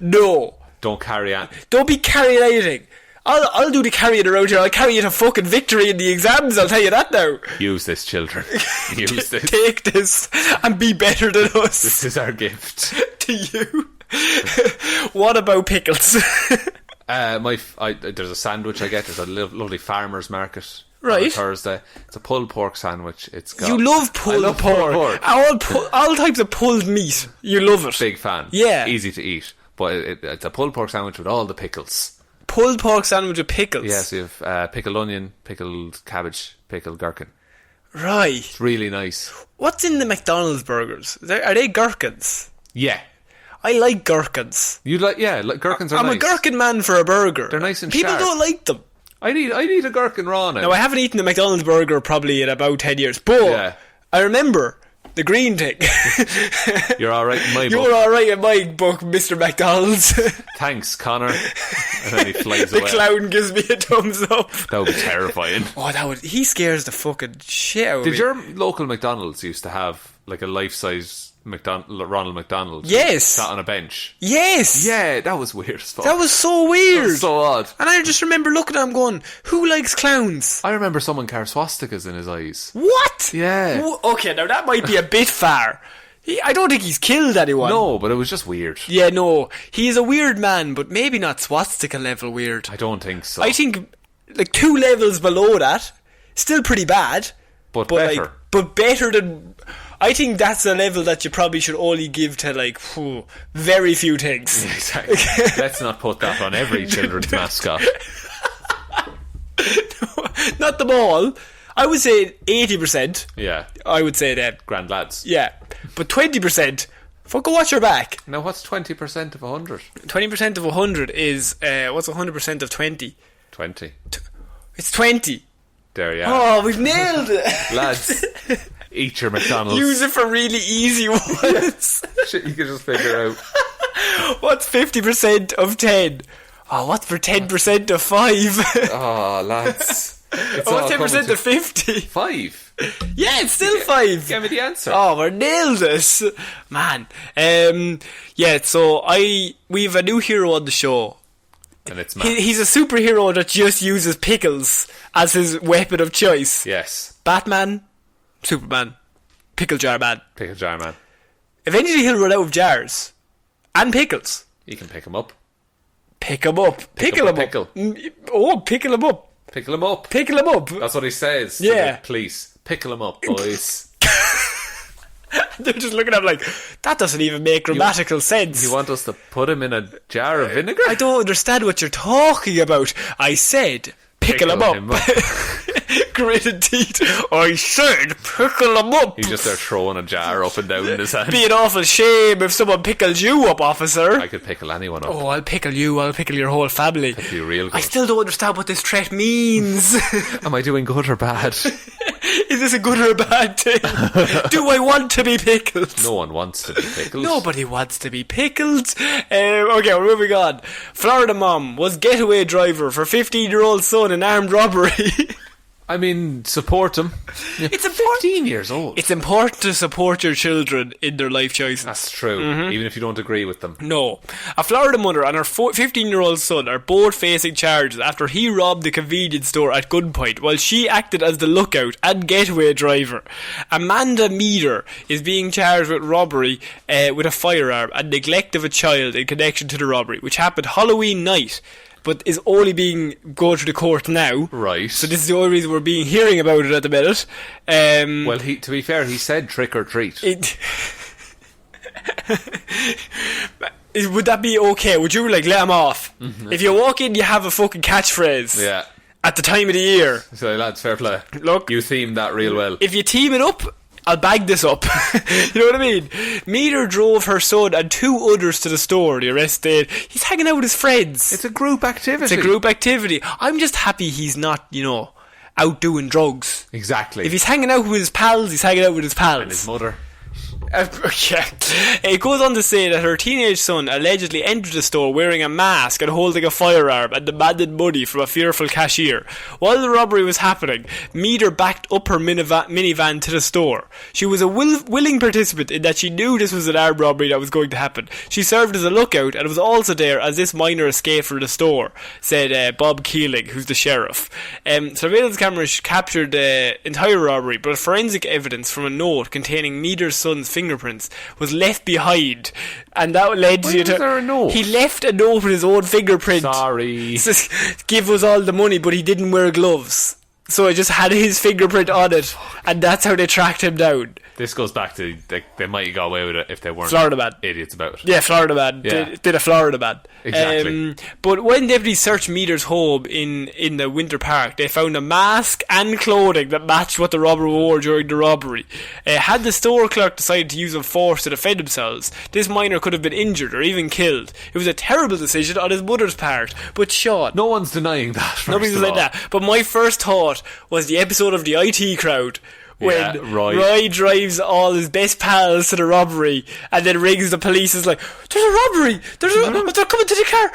1. No. Don't carry on. Don't be carrying anything. I'll do the carrying around here. I'll carry you to fucking victory in the exams, I'll tell you that now. Use this, children. Use this. Take this and be better than us. This is our gift. To you. What about pickles? There's a sandwich I get. There's a lovely farmer's market on Right. a Thursday. It's a pulled pork sandwich. It's got... You love I pulled love pork. All types of pulled meat. You love it. Big fan. Yeah. Easy to eat. But it's a pulled pork sandwich with all the pickles. Pulled pork sandwich with pickles. Yes, you have pickled onion, pickled cabbage, pickled gherkin. Right. It's really nice. What's in the McDonald's burgers? Are they gherkins? Yeah. I like gherkins. Gherkins are I'm nice. a gherkin man for a burger. They're nice and People sharp. don't like them. I need a gherkin raw now. Now, I haven't eaten a McDonald's burger probably in about 10 years. But Yeah. I remember the green thing. You're alright in my book. You're alright in my book, Mr. McDonald's. Thanks, Connor. And then he flies The away. clown gives me a thumbs up. That would be terrifying. Oh, he scares the fucking shit out of me. Did your local McDonald's used to have like a life-size Ronald McDonald? Yes. Sat on a bench. Yes. Yeah, that was weird as fuck. That was so weird. That was so odd. And I just remember looking at him going, who likes clowns? I remember someone carved swastikas in his eyes. What? Yeah. Okay, now that might be a bit far. I don't think he's killed anyone. No, but it was just weird. Yeah, no. He's a weird man, but maybe not swastika level weird. I don't think so. I think, like, 2 levels below that, Still pretty bad. But better. But better than... I think that's a level that you probably should only give to, like, very few things. Exactly. Let's not put that on every children's mascot. Not them all. I would say 80%. Yeah. I would say them. Grand lads. Yeah. But 20%, fuck, watch your back. Now, what's 20% of 100? 20% of 100 is, what's 100% of 20? 20. It's 20. There you are. Oh, we've nailed it. Lads, eat your McDonald's. Use it for really easy ones. Shit, you can just figure out. What's 50% of 10? Oh, what's for 10% of 5? Oh, lads. What's 10% of 50? 5. Yeah, it's still 5. Give me the answer. Oh, we're nailed this. Man. Yeah, so we have a new hero on the show. And it's Matt. He's a superhero that just uses pickles as his weapon of choice. Yes. Batman, Superman, Pickle Jar Man. Pickle jar man. Eventually he'll run out of jars. And pickles. You can pick him up. Pick him up. Pickle him pickle. up. Oh, pickle him up. Pickle him up. Pickle him up. That's what he says. Yeah. To the police. Pickle him up, boys. They're just looking at him like, that doesn't even make grammatical sense. You want us to put him in a jar of vinegar? I don't understand what you're talking about. I said, pickle him up. Gritted teeth. I said, pickle him up. He's just there throwing a jar up and down in his hand. Be an awful shame if someone pickles you up, officer. I could pickle anyone up. Oh, I'll pickle you. I'll pickle your whole family. That'd be real good. I still don't understand what this threat means. Am I doing good or bad? Is this a good or a bad thing? Do I want to be pickled? No one wants to be pickled. Nobody wants to be pickled. Okay, we're moving on. Florida mom was getaway driver for 15-year-old son in armed robbery. I mean, support him. It's important. 15 years old. It's important to support your children in their life choices. That's true, even if you don't agree with them. No. A Florida mother and her 15-year-old son are both facing charges after he robbed the convenience store at gunpoint while she acted as the lookout and getaway driver. Amanda Meader is being charged with robbery with a firearm and neglect of a child in connection to the robbery, which happened Halloween night, but is only being go to the court now. Right. So this is the only reason we're hearing about it at the minute. Well, to be fair, he said trick or treat. Would that be okay? Would you let him off? Mm-hmm. If you walk in, you have a fucking catchphrase. Yeah. At the time of the year. So lads, fair play. Look, you themed that real well. If you team it up, I'll bag this up. You know what I mean? Meader drove her son and 2 others to the store. The arrest date. He's hanging out with his friends. It's a group activity. I'm just happy he's not, out doing drugs. Exactly. If he's hanging out with his pals, he's hanging out with his pals. And his mother. Yeah. It goes on to say that her teenage son allegedly entered the store wearing a mask and holding a firearm and demanded money from a fearful cashier. While the robbery was happening, Meader backed up her minivan to the store. She was a willing participant in that she knew this was an armed robbery that was going to happen. She served as a lookout and was also there as this minor escaped from the store, said Bob Keeling, who's the sheriff. Surveillance cameras captured the entire robbery, but forensic evidence from a note containing Meader's son's fingerprints was left behind, and that led to there a note? He left a note with his own fingerprint. Sorry. Says, give us all the money, but he didn't wear gloves, so it just had his fingerprint on it, and that's how they tracked him down. This goes back to they might have got away with it if they weren't Florida man. idiots about it. Yeah, Florida man. Yeah. Did a Florida man. Exactly. But when deputies searched Meader's home in the Winter Park, they found a mask and clothing that matched what the robber wore during the robbery. Had the store clerk decided to use them force to defend themselves, this minor could have been injured or even killed. It was a terrible decision on his mother's part. But Sean, no one's denying that. Nobody's like that. But my first thought was the episode of the IT Crowd, when Roy drives all his best pals to the robbery and then rings the police. Is like, there's a robbery, they're coming to the car,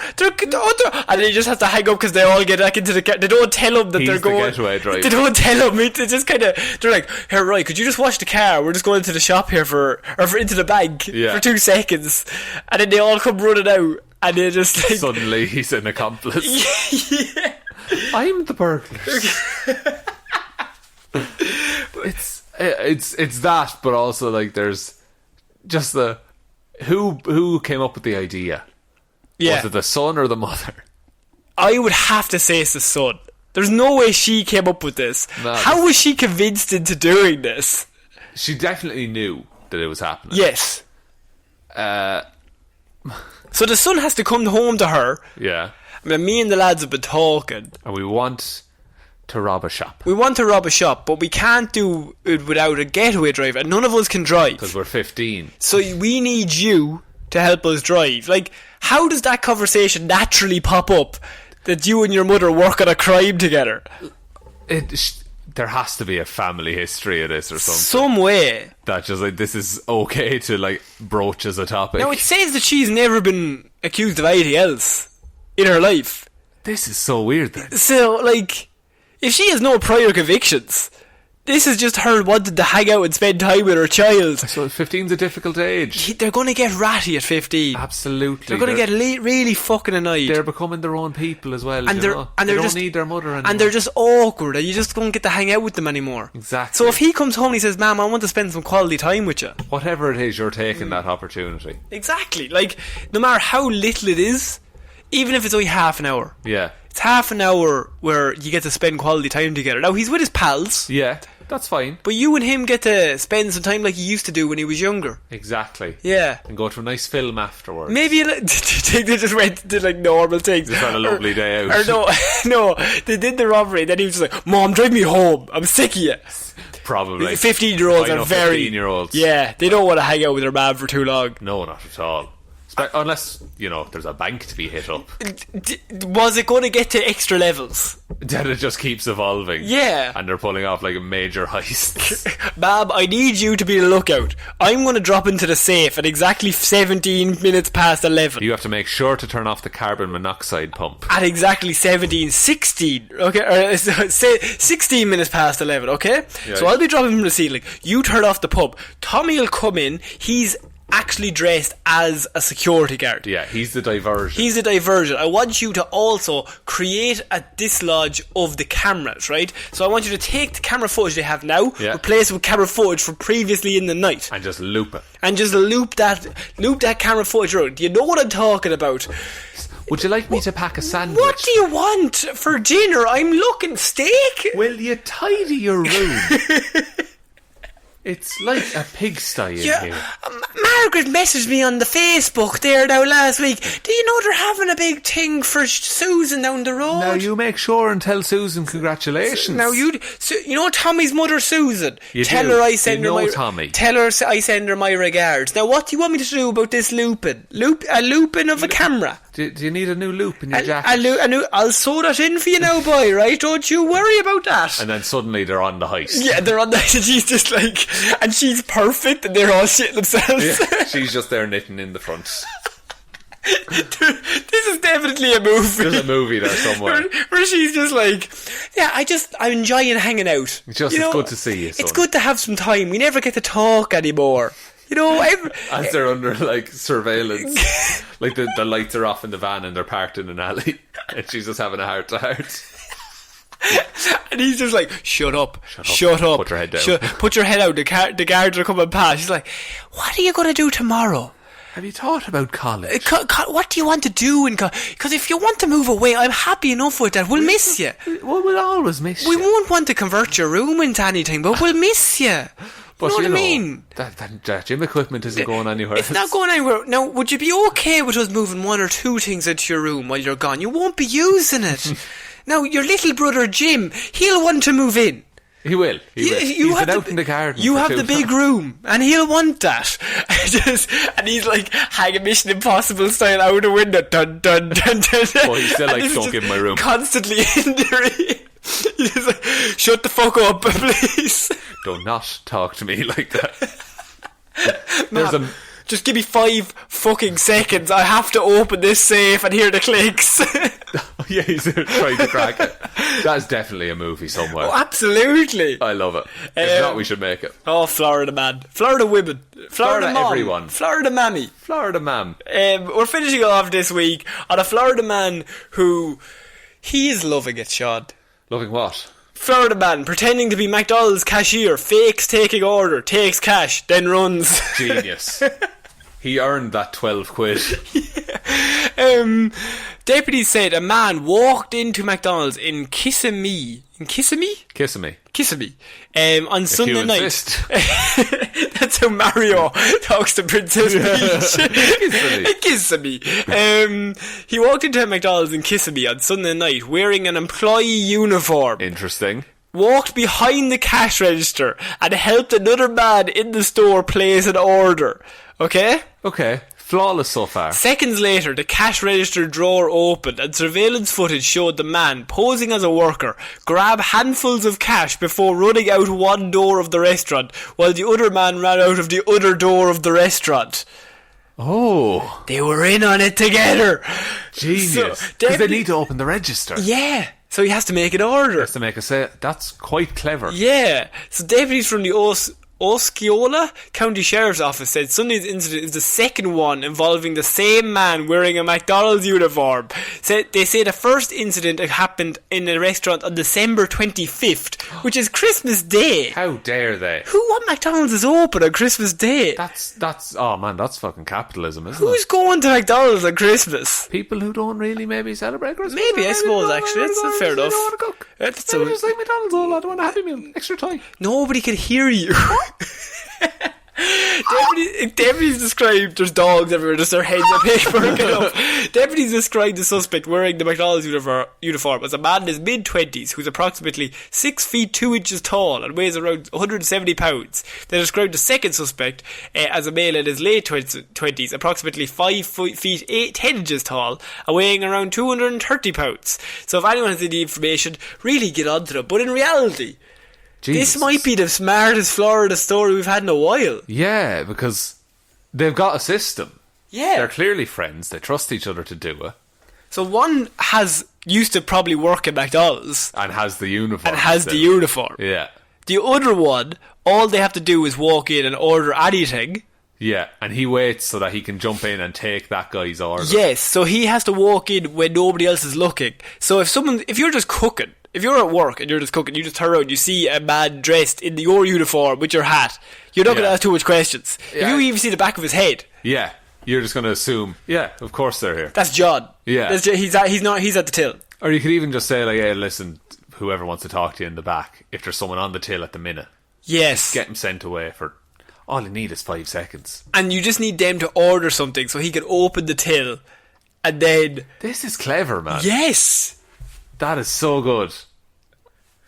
and then he just has to hang up because they all get back into the car. They don't tell him that they're going. They don't tell him. They just kind of, they're like, here Roy, could you just watch the car, we're just going to the shop here into the bank for 2 seconds, and then they all come running out and they just like, suddenly he's an accomplice. Yeah. I'm the burglar. It's that, but also like there's just the who came up with the idea. Yeah. Was it the son or the mother? I would have to say it's the son. There's no way she came up with this. No, How was she convinced into doing this? She definitely knew that it was happening. Yes. So the son has to come home to her. Yeah. I mean, me and the lads have been talking. And we want to rob a shop. We want to rob a shop, but we can't do it without a getaway driver, and none of us can drive. Because we're 15. So we need you to help us drive. Like, how does that conversation naturally pop up that you and your mother work on a crime together? There has to be a family history of this or something. Some way. That just like, this is okay to like broach as a topic. Now, it says that she's never been accused of anything else in her life. This is so weird then. So, like, if she has no prior convictions, this is just her wanting to hang out and spend time with her child. So 15's a difficult age. They're going to get ratty at 15. Absolutely. They're going to get really fucking annoyed. They're becoming their own people as well. And they don't just need their mother anymore. And they're just awkward, and you just don't get to hang out with them anymore. Exactly. So if he comes home and he says, "Ma'am, I want to spend some quality time with you," whatever it is, you're taking that opportunity. Exactly. Like, no matter how little it is, even if it's only half an hour. Yeah. It's half an hour where you get to spend quality time together. Now, he's with his pals. Yeah, that's fine. But you and him get to spend some time like he used to do when he was younger. Exactly. Yeah. And go to a nice film afterwards. Maybe do you think they just went to do like normal things? Just had a lovely day out. Or no, they did the robbery. Then he was just like, "Mom, drive me home. I'm sick of you." Probably. 15-year-olds are very 15-year-olds. Yeah, they don't want to hang out with their man for too long. No, not at all. Unless, there's a bank to be hit up. Was it going to get to extra levels? Then it just keeps evolving. Yeah. And they're pulling off like a major heist. Ma'am, I need you to be on the lookout. I'm going to drop into the safe at exactly 17 minutes past 11. You have to make sure to turn off the carbon monoxide pump. At exactly 16, okay? 16 minutes past 11, okay? Yeah, so I'll be dropping from the ceiling. You turn off the pump. Tommy will come in. He's actually dressed as a security guard. Yeah, he's the diversion. He's the diversion. I want you to also create a dislodge of the cameras, right? So I want you to take the camera footage they have now, replace it with camera footage from previously in the night. And just loop it. And just loop that camera footage around. Do you know what I'm talking about? Would you like me to pack a sandwich? What do you want for dinner? I'm looking steak. Will you tidy your room? It's like a pigsty in here. Margaret messaged me on the Facebook there now last week. Do you know they're having a big thing for Susan down the road? Now you make sure and tell Susan congratulations. Now you know Tommy's mother Susan. Tell her I send her I send her my regards. Now what do you want me to do about this looping? A looping of a camera. Do you need a new loop in your jacket? I'll sew that in for you now, boy, right? Don't you worry about that. And then suddenly they're on the heist. Yeah, they're on the heist, and she's just like, and she's perfect, and they're all shitting themselves. Yeah, she's just there knitting in the front. This is definitely a movie. There's a movie there somewhere. Where she's just like, yeah, I'm enjoying hanging out. It's good to see you, son. It's good to have some time. We never get to talk anymore. As they're under like surveillance, like the lights are off in the van and they're parked in an alley, and she's just having a heart to heart. And he's just like, shut up. Put your head down. Put your head out. The guards are coming past. She's like, what are you going to do tomorrow? Have you thought about college? What do you want to do in college? Because if you want to move away, I'm happy enough with that. We'll miss you. We'll always miss you. We won't want to convert your room into anything, but we'll miss you. But you know what I mean? That gym equipment isn't going anywhere. It's not going anywhere. Now, would you be okay with us moving one or two things into your room while you're gone? You won't be using it. Now, your little brother Jim, he'll want to move in. He will. He's been out in the garden. You have the big room, and he'll want that. And he's like hanging Mission Impossible style out the window. Dun dun dun dun. Well, he's still like, don't give him my room. Constantly hindering. He's like, shut the fuck up, please. Do not talk to me like that. Just give me 5 fucking seconds. I have to open this safe and hear the clicks. Yeah, he's trying to crack it. That's definitely a movie somewhere. Oh, absolutely. I love it. If not, we should make it. Oh, Florida man. Florida women. Florida mom. Everyone. Florida mammy. Florida mam. We're finishing off this week on a Florida man who... He is loving it, Sean. Loving what? Florida man pretending to be McDonalds cashier, fakes taking order, takes cash, then runs. Genius. He earned that 12 quid. Yeah. Deputies said a man walked into McDonald's in Kissimmee. In Kissimmee? Kissimmee. On Sunday night. Insist. That's how Mario talks to Princess Peach. Kissimmee. He walked into a McDonald's in Kissimmee on Sunday night wearing an employee uniform. Interesting. Walked behind the cash register and helped another man in the store place an order. Okay? Okay. Flawless so far. Seconds later, the cash register drawer opened and surveillance footage showed the man, posing as a worker, grab handfuls of cash before running out one door of the restaurant, while the other man ran out of the other door of the restaurant. Oh. They were in on it together. Genius. Because they need to open the register. Yeah. So he has to make an order. Has to make a say. That's quite clever. Yeah. So deputies from the Osceola County Sheriff's Office said Sunday's incident is the second one involving the same man wearing a McDonald's uniform. They say the first incident happened in a restaurant on December 25th, which is Christmas Day. How dare they? What McDonald's is open on Christmas Day? That's oh man, that's fucking capitalism, isn't Who's going to McDonald's on Christmas? People who don't really maybe celebrate Christmas. Maybe, I suppose, actually. That's fair enough. They don't want to cook. Maybe just like McDonald's, oh, I don't want a Happy Meal, extra time. Nobody can hear you. Deputies described, there's dogs everywhere, just their heads are perking up. Deputies described the suspect wearing the McDonald's uniform as a man in his mid-20s who's approximately 6 feet 2 inches tall and weighs around 170 pounds. They described the second suspect as a male in his late 20s, approximately 5 feet 10 inches tall and weighing around 230 pounds. So if anyone has any information, really get onto them. But in reality, Jesus, this might be the smartest Florida story we've had in a while. Yeah, because they've got a system. Yeah. They're clearly friends. They trust each other to do it. So one used to probably work at McDonald's. And has the uniform. Yeah. The other one, all they have to do is walk in and order anything. Yeah, and he waits so that he can jump in and take that guy's order. Yes, so he has to walk in when nobody else is looking. So if you're just cooking, if you're at work and you're just cooking, you just turn around, you see a man dressed in your uniform with your hat, you're not going to ask too much questions. Yeah. If you even see the back of his head, yeah, you're just going to assume, yeah, of course they're here. That's John. Yeah, he's at the till. Or you could even just say like, hey, listen, whoever wants to talk to you in the back, if there's someone on the till at the minute, yes, get him sent away for. All you need is 5 seconds. And you just need them to order something so he can open the till and then. This is clever, man. Yes, that is so good.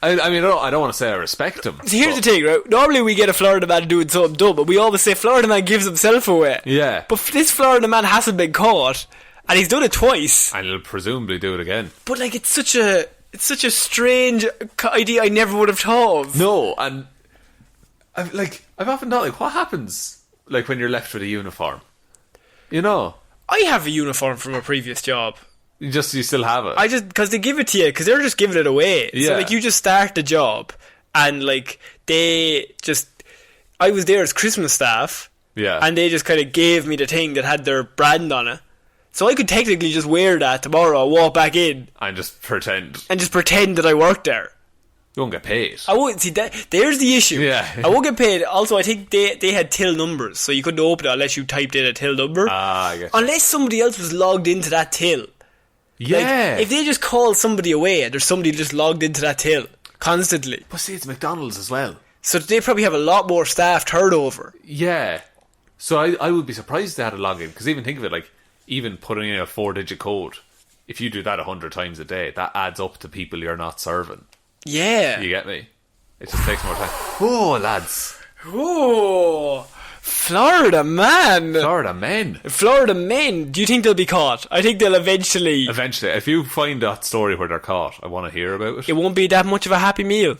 I mean, I don't want to say I respect him. So here's the thing, right? Normally we get a Florida man doing something dumb, but we always say Florida man gives himself away. Yeah. But this Florida man hasn't been caught, and he's done it twice. And he'll presumably do it again. But like, it's such a strange idea I never would have thought of. No, and I've often thought, like, what happens like when you're left with a uniform? You know, I have a uniform from a previous job. You still have it. Because they give it to you, because they're just giving it away. Yeah. So like, you just start the job, and like, I was there as Christmas staff. Yeah. And they just kind of gave me the thing that had their brand on it. So I could technically just wear that tomorrow, walk back in. And just pretend. That I worked there. You won't get paid. I won't see that. There's the issue. Yeah. I won't get paid. Also, I think they had till numbers, so you couldn't open it unless you typed in a till number. I guess. Unless somebody else was logged into that till. Yeah. Like, if they just call somebody away and there's somebody just logged into that till constantly. But see, it's McDonald's as well. So they probably have a lot more staff turnover. Yeah. So I would be surprised if they had a login, because even think of it, like, even putting in a 4-digit code, if you do that 100 times a day, that adds up to people you're not serving. Yeah. You get me? It just takes more time. Oh, lads. Oh, Florida man. Florida men. Do you think they'll be caught? I think they'll eventually. If you find that story where they're caught, I want to hear about it. It won't be that much of a Happy Meal.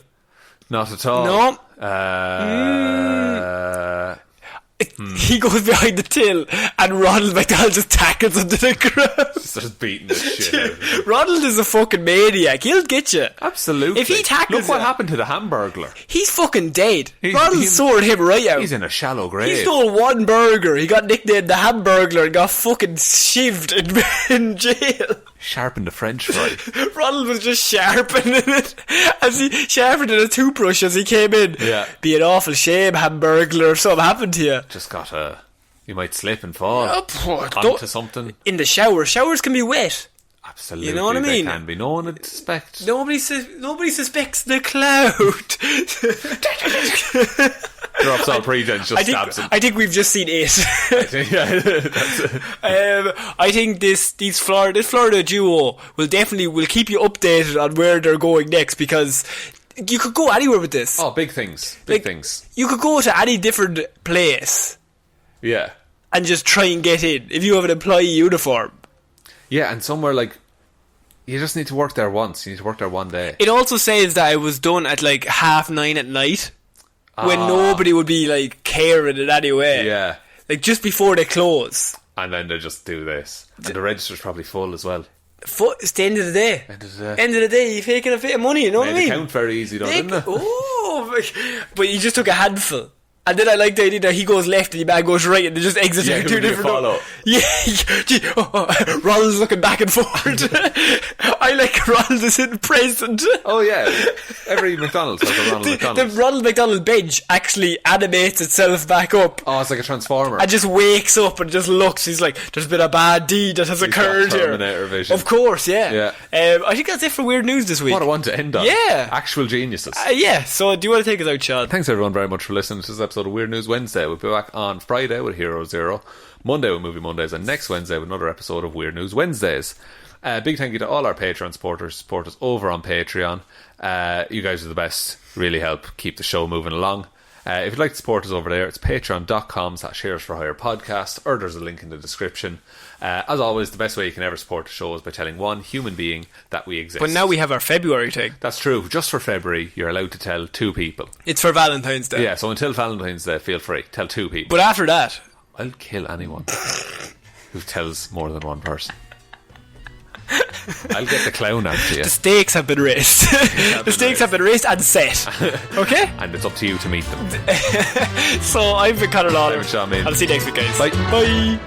Not at all. No. He goes behind the till and Ronald McDonald just tackles him to the ground. Starts beating the shit out of him. Ronald is a fucking maniac. He'll get you. Absolutely. If he tackles Look what happened to the Hamburglar. He's fucking dead. Ronald sorted him right out. He's in a shallow grave. He stole one burger. He got nicknamed the Hamburglar and got fucking shivved in jail. Sharpened a French fry. Ronald was just sharpening it as he sharpened a toothbrush as he came in. Yeah. Be an awful shame, Hamburglar, if something happened to you. Just you might slip and fall Onto something. In the shower. Showers can be wet. Absolutely, You know what I mean? They can be. No one would suspect. Nobody suspects the cloud. Drops all pretense, just stabs him. I think we've just seen it. I think this Florida duo will keep you updated on where they're going next, because you could go anywhere with this. Oh, big things. Big things. You could go to any different place. Yeah. And just try and get in if you have an employee uniform. Yeah, and somewhere like, you just need to work there once. You need to work there one day. It also says that it was done at like 9:30 at night, when nobody would be like caring in any way. Yeah. Like just before they close. And then they just do this. And the register's probably full as well. It's the end of the day. End of the day, you're taking a bit of money, you know what I mean? Made the count very easy though, didn't it? Oh, but you just took a handful. And then I like the idea that he goes left and your man goes right, and they just exit in two different follow. Yeah, Ronald's looking back and forth. I like Ronald is in present. Oh yeah, every McDonald's has a Ronald McDonald. The Ronald McDonald bench actually animates itself back up. Oh, it's like a transformer. And just wakes up and just looks. He's like, there's been a bad deed that has occurred here. Terminator vision. Of course, yeah. I think that's it for weird news this week. What a one to end on. Yeah, actual geniuses. Yeah. So, do you want to take us out, Sean? Thanks everyone very much for listening to this episode of Weird News Wednesday. We'll be back on Friday with Hero Zero, Monday with Movie Mondays, and next Wednesday with another episode of Weird News Wednesdays. Big thank you to all our Patreon supporters. Support us over on Patreon. You guys are the best. Really help keep the show moving along. If you'd like to support us over there, it's patreon.com/Heroes for Hire podcast, or there's a link in the description. As always, the best way you can ever support the show is by telling one human being that we exist. But now we have our February thing. That's true. Just for February, you're allowed to tell 2 people. It's for Valentine's Day. Yeah, so until Valentine's Day, feel free. Tell 2 people. But after that, I'll kill anyone who tells more than one person. I'll get the clown after you. The stakes have been raised. The stakes have been raised and set. Okay? And it's up to you to meet them. So I've been Ciara Lawler. I'm Sean Mean. I'll see you next week, guys. Bye. Bye.